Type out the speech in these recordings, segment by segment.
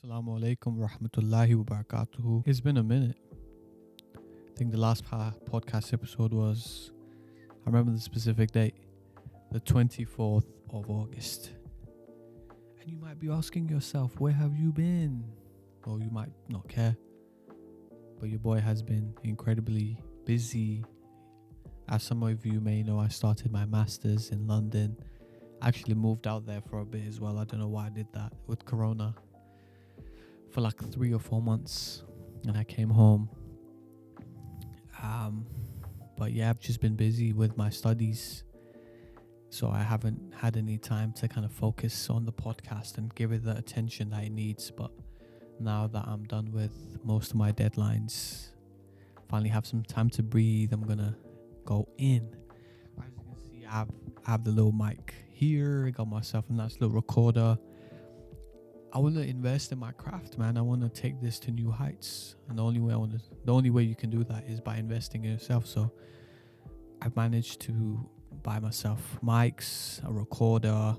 Assalamu alaikum wa rahmatullahi wa barakatuhu. It's been a minute. I think the last podcast episode was, I remember the specific date, the 24th of August. And you might be asking yourself, where have you been? Or you might not care. But your boy has been incredibly busy. As some of you may know, I started my master's in London. I actually moved out there for a bit as well. I don't know why I did that with Corona. For like 3 or 4 months. And I came home. But yeah, I've just been busy with my studies. So I haven't had any time to kind of focus on the podcast and give it the attention that it needs. But now that I'm done with most of my deadlines, finally have some time to breathe, I'm gonna go in. As you can see, I have the little mic here. I got myself a nice little recorder. I want to invest in my craft, man. I want to take this to new heights, and the only way you can do that is by investing in yourself. So I've managed to buy myself mics, a recorder,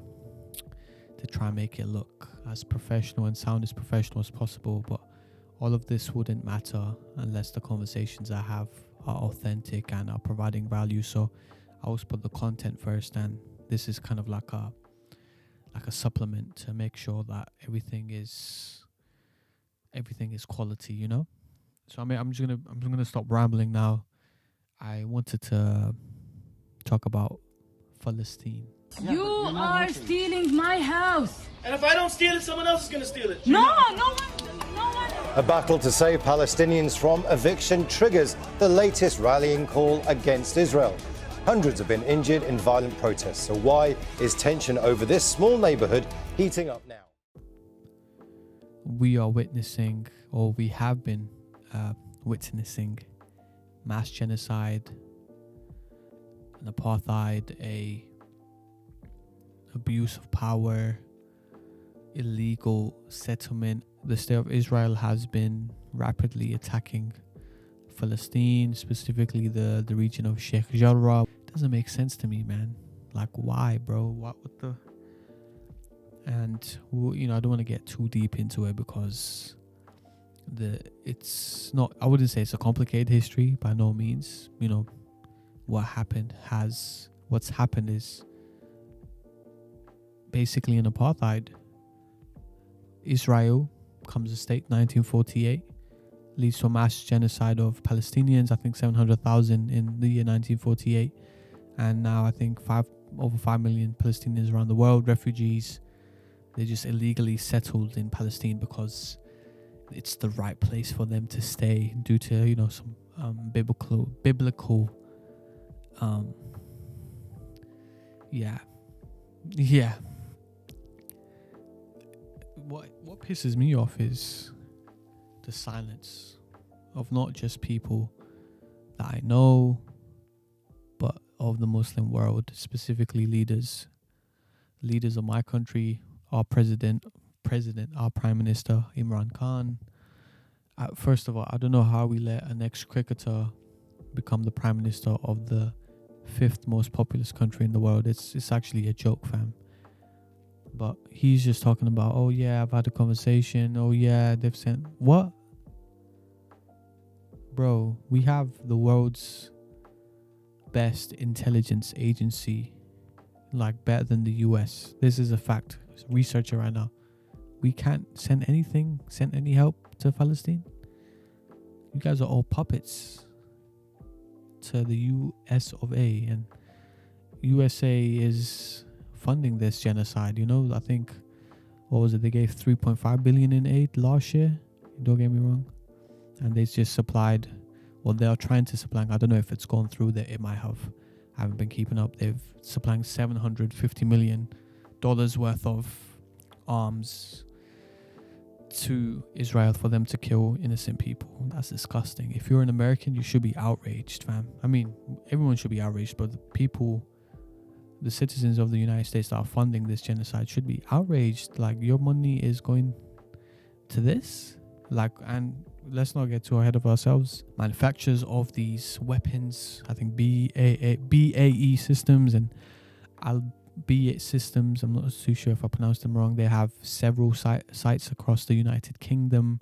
to try and make it look as professional and sound as professional as possible. But all of this wouldn't matter unless the conversations I have are authentic and are providing value. So I always put the content first, and this is kind of like a supplement to make sure that everything is quality, you know. So I'm just gonna stop rambling now. I wanted to talk about Palestine. You are stealing my house. And if I don't steal it, someone else is going to steal it. No one. A battle to save Palestinians from eviction triggers the latest rallying call against Israel. Hundreds have been injured in violent protests. So why is tension over this small neighborhood heating up now? We are witnessing, or we have been witnessing, mass genocide, an apartheid, a abuse of power, illegal settlement. The state of Israel has been rapidly attacking Palestine, specifically the region of Sheikh Jarrah. Doesn't make sense to me, man. Like, why, bro? What the? And I don't want to get too deep into it because it's not. I wouldn't say it's a complicated history by no means. What's happened is basically an apartheid. Israel becomes a state 1948. Leads to a mass genocide of Palestinians. I think 700,000 in the year 1948, and now I think over 5 million Palestinians around the world, refugees. They just illegally settled in Palestine because it's the right place for them to stay due to some biblical What pisses me off is the silence of not just people that I know, but of the Muslim world, specifically leaders of my country, our president, our prime minister, Imran Khan. First of all, I don't know how we let an ex-cricketer become the prime minister of the 5th most populous country in the world. It's actually a joke, fam. But he's just talking about, oh yeah, I've had a conversation. Oh yeah, they've sent what? Bro, we have the world's best intelligence agency, like better than the US. This is a fact. Researcher right now. We can't send any help to Palestine. You guys are all puppets to the US of A, and USA is funding this genocide. I think, what was it? They gave 3.5 billion in aid last year. Don't get me wrong. And they just supplied, they are trying to supply, I don't know if it's gone through there. It might have. I haven't been keeping up. They've supplying $750 million worth of arms to Israel for them to kill innocent people. That's disgusting. If you're an American, you should be outraged, fam. I mean, everyone should be outraged, but the citizens of the United States that are funding this genocide should be outraged. Like, your money is going to this? And let's not get too ahead of ourselves. Manufacturers of these weapons, I think BAE Systems and B8 Systems, I'm not too sure if I pronounced them wrong. They have several sites across the United Kingdom.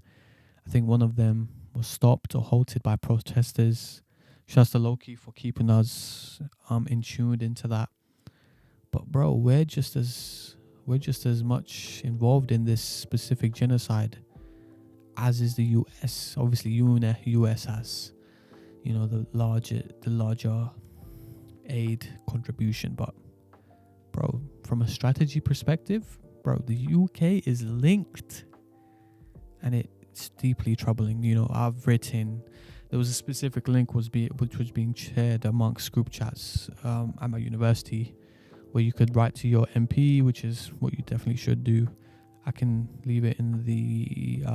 I think one of them was stopped or halted by protesters. Shouts to Loki for keeping us in tuned into that. But bro, we're just as much involved in this specific genocide as is the US. Obviously, US has, the larger aid contribution. But bro, from a strategy perspective, bro, the UK is linked, and it's deeply troubling. I've written. There was a specific link which was being shared amongst group chats at my university, where you could write to your MP, which is what you definitely should do. I can leave it in the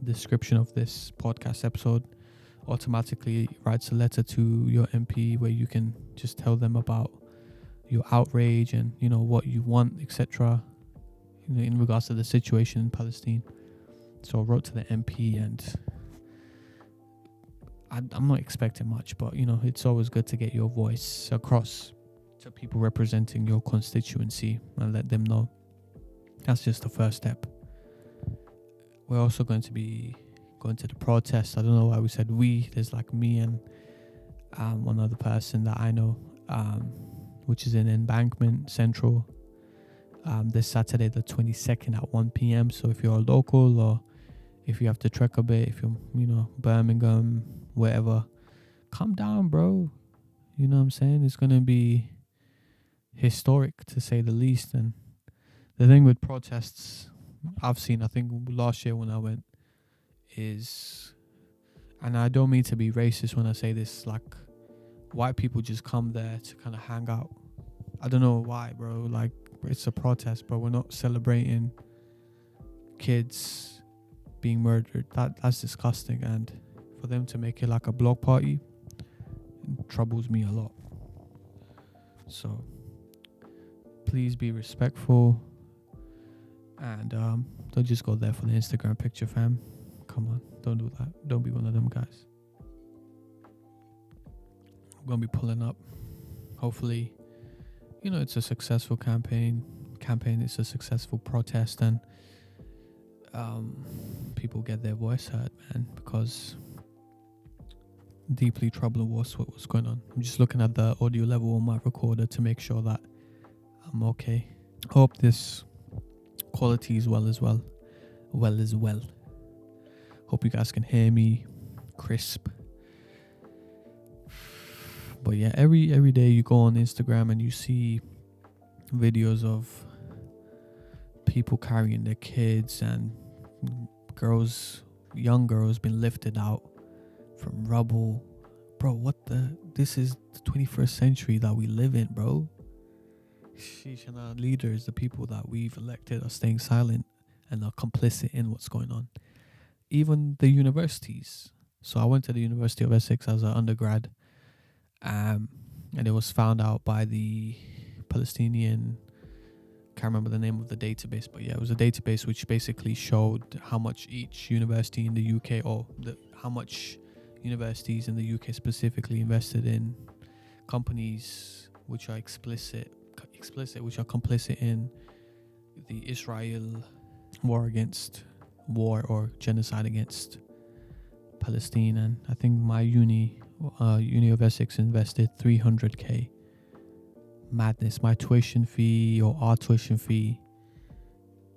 description of this podcast episode. Automatically writes a letter to your MP where you can just tell them about your outrage and what you want, etc. In regards to the situation in Palestine. So I wrote to the MP, and I'm not expecting much, but it's always good to get your voice across to people representing your constituency and let them know. That's just the first step. We're also going to be going to the protest. I don't know why we said we. There's like me and one other person that I know, which is in Embankment Central, this Saturday the 22nd at 1 p.m. So if you're local, or if you have to trek a bit, if you're Birmingham, wherever, come down, bro. You know what I'm saying? It's going to be historic, to say the least. And the thing with protests I've seen, I think last year when I went, is, and I don't mean to be racist when I say this, like, white people just come there to kind of hang out. I don't know why, bro. Like, it's a protest, but we're not celebrating kids being murdered. That's disgusting. And for them to make it like a block party, it troubles me a lot. So please be respectful, and don't just go there for the Instagram picture, fam. Come on, don't do that. Don't be one of them guys. I'm gonna be pulling up. Hopefully, it's a successful campaign. It's a successful protest, and people get their voice heard, man, because deeply troubling was what was going on. I'm just looking at the audio level on my recorder to make sure that I'm okay. Hope this quality is well. Hope you guys can hear me crisp. But yeah, every day you go on Instagram and you see videos of people carrying their kids and young girls being lifted out from rubble. Bro, this is the 21st century that we live in, bro. Sheesh, and our leaders, the people that we've elected, are staying silent and are complicit in what's going on. Even the universities. So I went to the University of Essex as an undergrad, and it was found out by the Palestinian, can't remember the name of the database, but yeah, it was a database which basically showed how much each university in the UK, or how much universities in the UK specifically invested in companies which are which are complicit in the Israel war or genocide against Palestine. And I think my uni of Essex invested 300k. Madness. My tuition fee, or our tuition fee,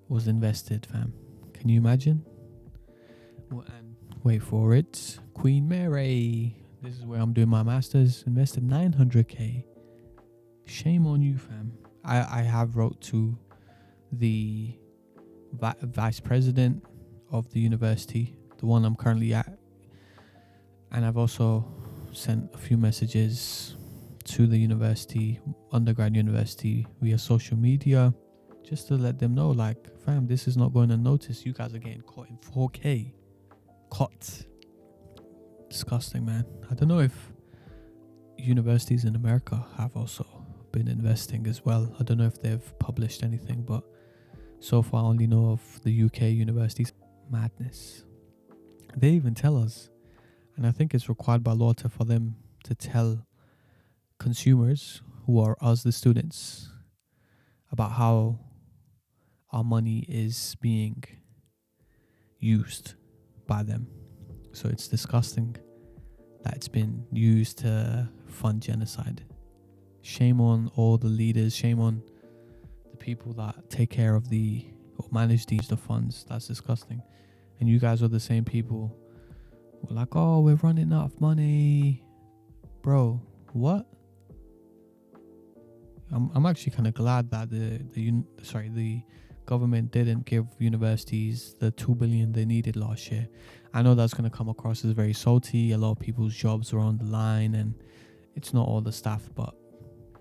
was invested, fam. Can you imagine? Well, and wait for it, Queen Mary, this is where I'm doing my masters, invested 900k. Shame on you, fam. I have wrote to the vice president of the university, the one I'm currently at, and I've also sent a few messages to the university, undergrad university, via social media, just to let them know, like, fam, this is not going unnoticed. You guys are getting caught in 4K. Caught. Disgusting, man. I don't know if universities in America have also been investing as well. I don't know if they've published anything, but so far I only know of the UK universities. Madness. They even tell us, and I think it's required by law for them to tell consumers, who are us, the students, about how our money is being used by them. So it's disgusting that it's been used to fund genocide. Shame on all the leaders, shame on the people that take care of or manage the funds. That's disgusting. And you guys are the same people who are like, oh, we're running out of money. Bro, what? I'm actually kind of glad that the government didn't give universities the $2 billion they needed last year. I know that's going to come across as very salty. A lot of people's jobs are on the line, and it's not all the staff, but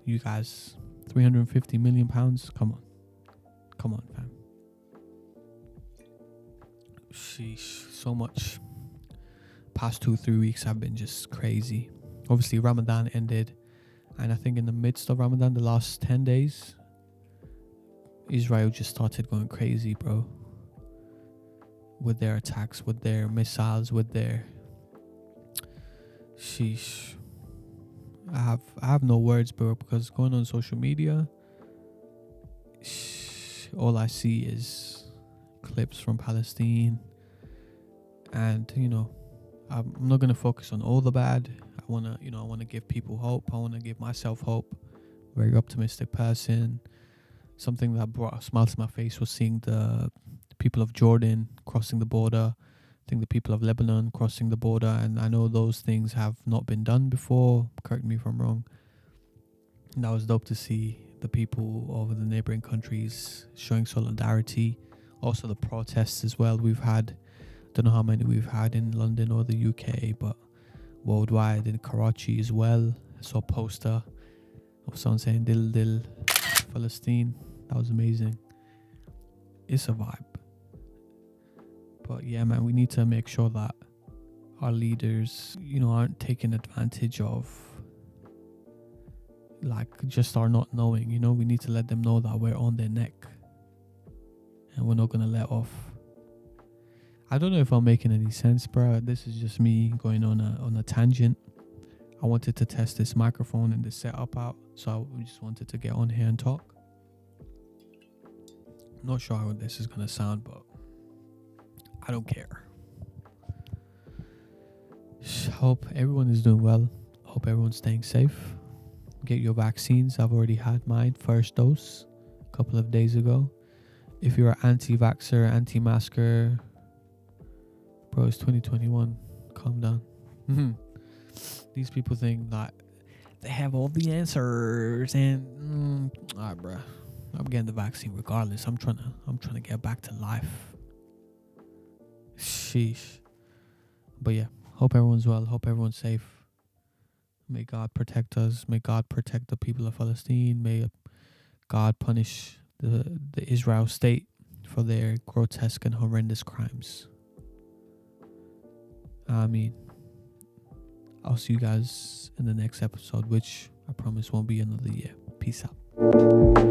you guys, £350 million. Come on, fam. Sheesh, so much. Past 2-3 weeks have been just crazy. Obviously, Ramadan ended, and I think in the midst of Ramadan, the last 10 days, Israel just started going crazy, bro. With their attacks, with their missiles, with their... Sheesh. I have no words, bro, because going on social media, all I see is clips from Palestine, and I'm not gonna focus on all the bad. I wanna give people hope. I wanna give myself hope. Very optimistic person. Something that brought a smile to my face was seeing the people of Jordan crossing the border. I think the people of Lebanon crossing the border, and I know those things have not been done before. Correct me if I'm wrong. And that was dope to see the people over the neighboring countries showing solidarity. Also the protests as well. We've had, don't know how many we've had in London or the UK, but worldwide in Karachi as well. I saw a poster of someone saying Dil Dil Palestine. That was amazing. It's a vibe. But yeah, man, we need to make sure that our leaders, aren't taking advantage of, just our not knowing. We need to let them know that we're on their neck and we're not gonna let off. I don't know if I'm making any sense, bro. This is just me going on a tangent. I wanted to test this microphone and this setup out, so I just wanted to get on here and talk. Not sure how this is gonna sound, but I don't care. Hope everyone is doing well. Hope everyone's staying safe. Get your vaccines. I've already had mine, first dose, a couple of days ago. If you're an anti-vaxxer, anti-masker, bro, it's 2021. Calm down. These people think that they have all the answers, and alright, bro. I'm getting the vaccine regardless. I'm trying to get back to life. Sheesh. But yeah, hope everyone's well. Hope everyone's safe. May God protect us. May God protect the people of Palestine. May God punish the Israel state for their grotesque and horrendous crimes. I mean, I'll see you guys in the next episode, which I promise won't be another year. Peace out.